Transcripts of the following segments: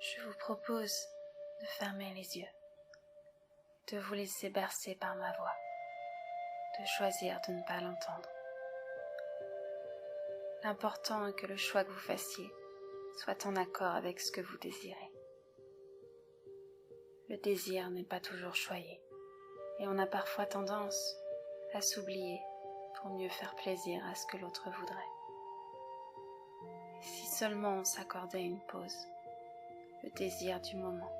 Je vous propose de fermer les yeux, de vous laisser bercer par ma voix, de choisir de ne pas l'entendre. L'important est que le choix que vous fassiez soit en accord avec ce que vous désirez. Le désir n'est pas toujours choyé, et on a parfois tendance à s'oublier pour mieux faire plaisir à ce que l'autre voudrait. Et si seulement on s'accordait une pause, le désir du moment,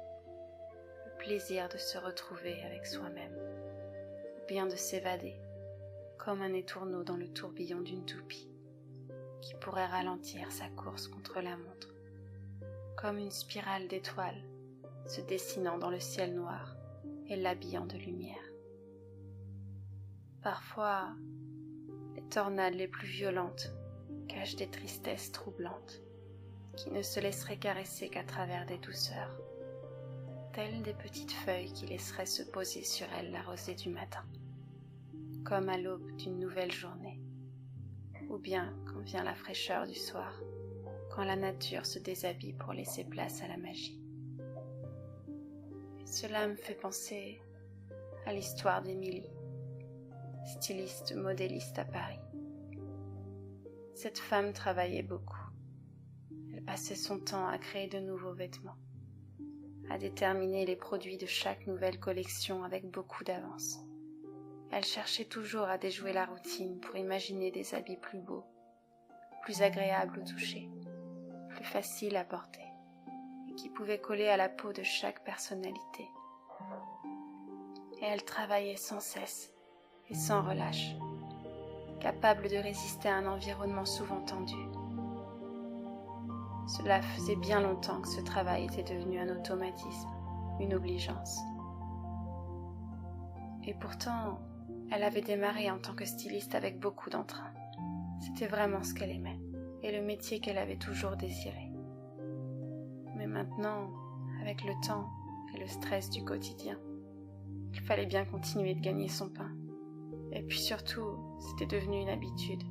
le plaisir de se retrouver avec soi-même, ou bien de s'évader, comme un étourneau dans le tourbillon d'une toupie, qui pourrait ralentir sa course contre la montre, comme une spirale d'étoiles se dessinant dans le ciel noir et l'habillant de lumière. Parfois, les tornades les plus violentes cachent des tristesses troublantes qui ne se laisseraient caresser qu'à travers des douceurs, telles des petites feuilles qui laisseraient se poser sur elles la rosée du matin, comme à l'aube d'une nouvelle journée, ou bien quand vient la fraîcheur du soir, quand la nature se déshabille pour laisser place à la magie. Et cela me fait penser à l'histoire d'Émilie, styliste modéliste à Paris. Cette femme travaillait beaucoup. Elle passait son temps à créer de nouveaux vêtements, à déterminer les produits de chaque nouvelle collection avec beaucoup d'avance. Elle cherchait toujours à déjouer la routine pour imaginer des habits plus beaux, plus agréables au toucher, plus faciles à porter, et qui pouvaient coller à la peau de chaque personnalité. Et elle travaillait sans cesse et sans relâche, capable de résister à un environnement souvent tendu. Cela faisait bien longtemps que ce travail était devenu un automatisme, une obligeance. Et pourtant, elle avait démarré en tant que styliste avec beaucoup d'entrain. C'était vraiment ce qu'elle aimait, et le métier qu'elle avait toujours désiré. Mais maintenant, avec le temps et le stress du quotidien, il fallait bien continuer de gagner son pain. Et puis surtout, c'était devenu une habitude.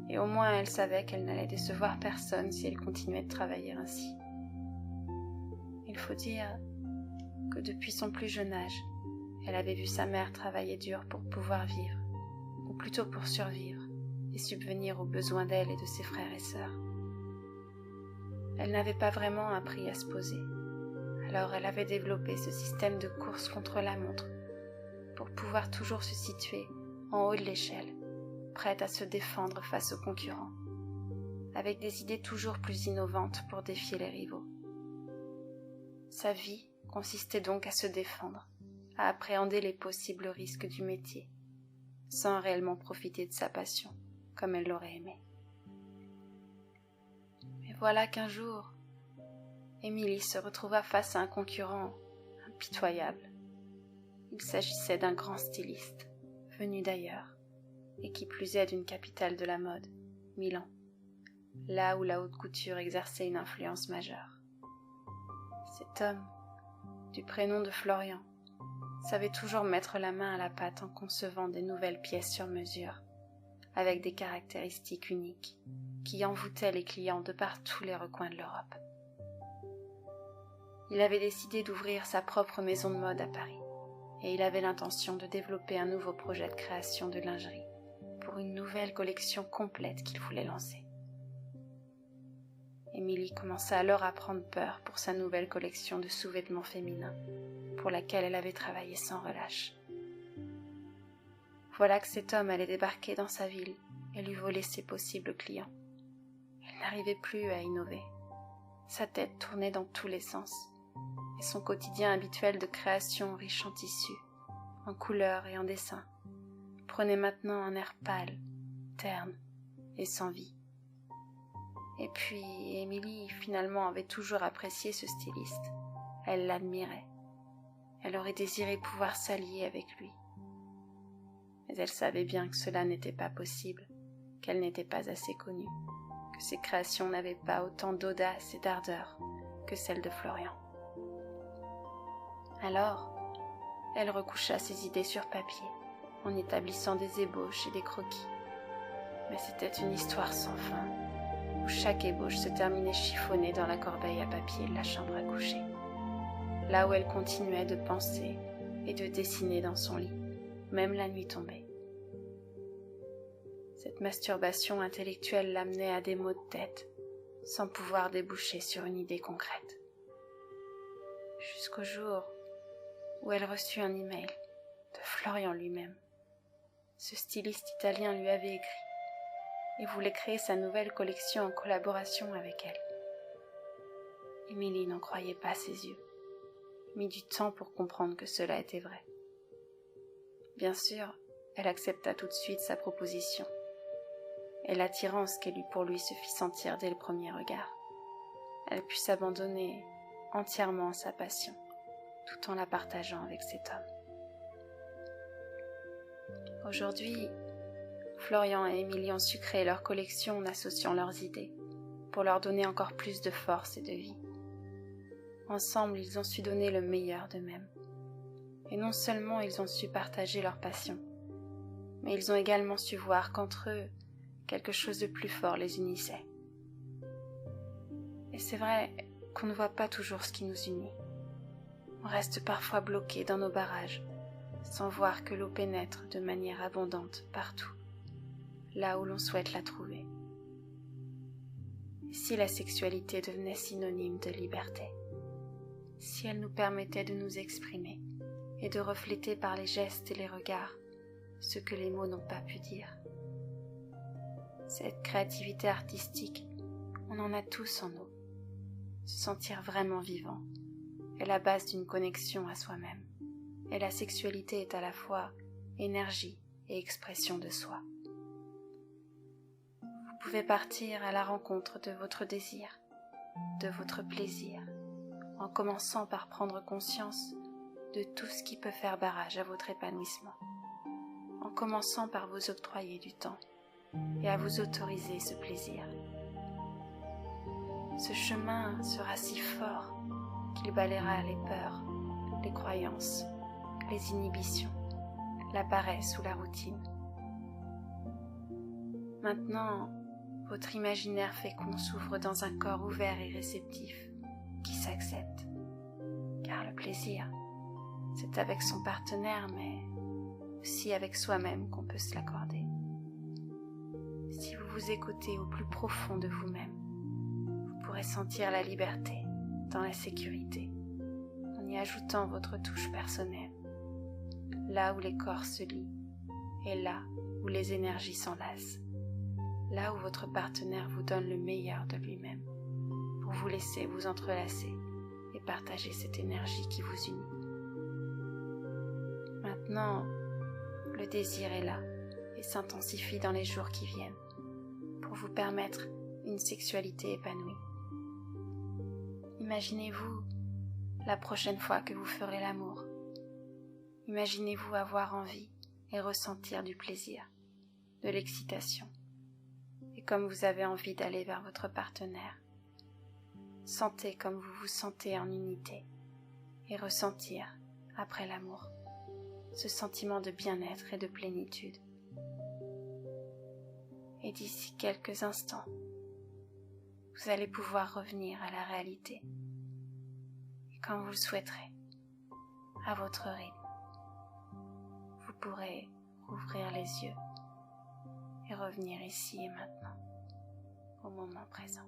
Et au moins elle savait qu'elle n'allait décevoir personne si elle continuait de travailler ainsi. Il faut dire que depuis son plus jeune âge, elle avait vu sa mère travailler dur pour pouvoir vivre, ou plutôt pour survivre, et subvenir aux besoins d'elle et de ses frères et sœurs. Elle n'avait pas vraiment appris à se poser, alors elle avait développé ce système de course contre la montre, pour pouvoir toujours se situer en haut de l'échelle, prête à se défendre face aux concurrents, avec des idées toujours plus innovantes pour défier les rivaux. Sa vie consistait donc à se défendre, à appréhender les possibles risques du métier, sans réellement profiter de sa passion, comme elle l'aurait aimé. Mais voilà qu'un jour, Émilie se retrouva face à un concurrent impitoyable. Il s'agissait d'un grand styliste, venu d'ailleurs, et qui plus est d'une capitale de la mode, Milan, là où la haute couture exerçait une influence majeure. Cet homme, du prénom de Florian, savait toujours mettre la main à la pâte en concevant des nouvelles pièces sur mesure, avec des caractéristiques uniques, qui envoûtaient les clients de par tous les recoins de l'Europe. Il avait décidé d'ouvrir sa propre maison de mode à Paris, et il avait l'intention de développer un nouveau projet de création de lingerie pour une nouvelle collection complète qu'il voulait lancer. Émilie commença alors à prendre peur pour sa nouvelle collection de sous-vêtements féminins, pour laquelle elle avait travaillé sans relâche. Voilà que cet homme allait débarquer dans sa ville et lui voler ses possibles clients. Elle n'arrivait plus à innover. Sa tête tournait dans tous les sens, et son quotidien habituel de création riche en tissus, en couleurs et en dessins, prenait maintenant un air pâle, terne et sans vie. Et puis, Émilie, finalement, avait toujours apprécié ce styliste. Elle l'admirait. Elle aurait désiré pouvoir s'allier avec lui. Mais elle savait bien que cela n'était pas possible, qu'elle n'était pas assez connue, que ses créations n'avaient pas autant d'audace et d'ardeur que celles de Florian. Alors, elle recoucha ses idées sur papier, en établissant des ébauches et des croquis. Mais c'était une histoire sans fin, où chaque ébauche se terminait chiffonnée dans la corbeille à papier de la chambre à coucher, là où elle continuait de penser et de dessiner dans son lit, même la nuit tombée. Cette masturbation intellectuelle l'amenait à des maux de tête, sans pouvoir déboucher sur une idée concrète. Jusqu'au jour où elle reçut un email de Florian lui-même. Ce styliste italien lui avait écrit et voulait créer sa nouvelle collection en collaboration avec elle. Émilie n'en croyait pas ses yeux, mit du temps pour comprendre que cela était vrai. Bien sûr, elle accepta tout de suite sa proposition, et l'attirance qu'elle eut pour lui se fit sentir dès le premier regard. Elle put s'abandonner entièrement à sa passion, tout en la partageant avec cet homme. Aujourd'hui, Florian et Émilie ont su créer leur collection en associant leurs idées, pour leur donner encore plus de force et de vie. Ensemble, ils ont su donner le meilleur d'eux-mêmes. Et non seulement ils ont su partager leur passion, mais ils ont également su voir qu'entre eux, quelque chose de plus fort les unissait. Et c'est vrai qu'on ne voit pas toujours ce qui nous unit. On reste parfois bloqué dans nos barrages, sans voir que l'eau pénètre de manière abondante partout, là où l'on souhaite la trouver. Et si la sexualité devenait synonyme de liberté, si elle nous permettait de nous exprimer et de refléter par les gestes et les regards ce que les mots n'ont pas pu dire. Cette créativité artistique, on en a tous en nous. Se sentir vraiment vivant est la base d'une connexion à soi-même, et la sexualité est à la fois énergie et expression de soi. Vous pouvez partir à la rencontre de votre désir, de votre plaisir, en commençant par prendre conscience de tout ce qui peut faire barrage à votre épanouissement, en commençant par vous octroyer du temps et à vous autoriser ce plaisir. Ce chemin sera si fort qu'il balayera les peurs, les croyances, les inhibitions, la paresse ou la routine. Maintenant, votre imaginaire fécond s'ouvre dans un corps ouvert et réceptif qui s'accepte. Car le plaisir, c'est avec son partenaire, mais aussi avec soi-même qu'on peut se l'accorder. Si vous vous écoutez au plus profond de vous-même, vous pourrez sentir la liberté dans la sécurité, en y ajoutant votre touche personnelle, là où les corps se lient et là où les énergies s'enlacent, là où votre partenaire vous donne le meilleur de lui-même, pour vous laisser vous entrelacer et partager cette énergie qui vous unit. Maintenant, le désir est là et s'intensifie dans les jours qui viennent pour vous permettre une sexualité épanouie. Imaginez-vous la prochaine fois que vous ferez l'amour. Imaginez-vous avoir envie et ressentir du plaisir, de l'excitation, et comme vous avez envie d'aller vers votre partenaire. Sentez comme vous vous sentez en unité et ressentir, après l'amour, ce sentiment de bien-être et de plénitude. Et d'ici quelques instants, vous allez pouvoir revenir à la réalité. Et quand vous le souhaiterez, à votre rythme, vous pourrez rouvrir les yeux et revenir ici et maintenant, au moment présent.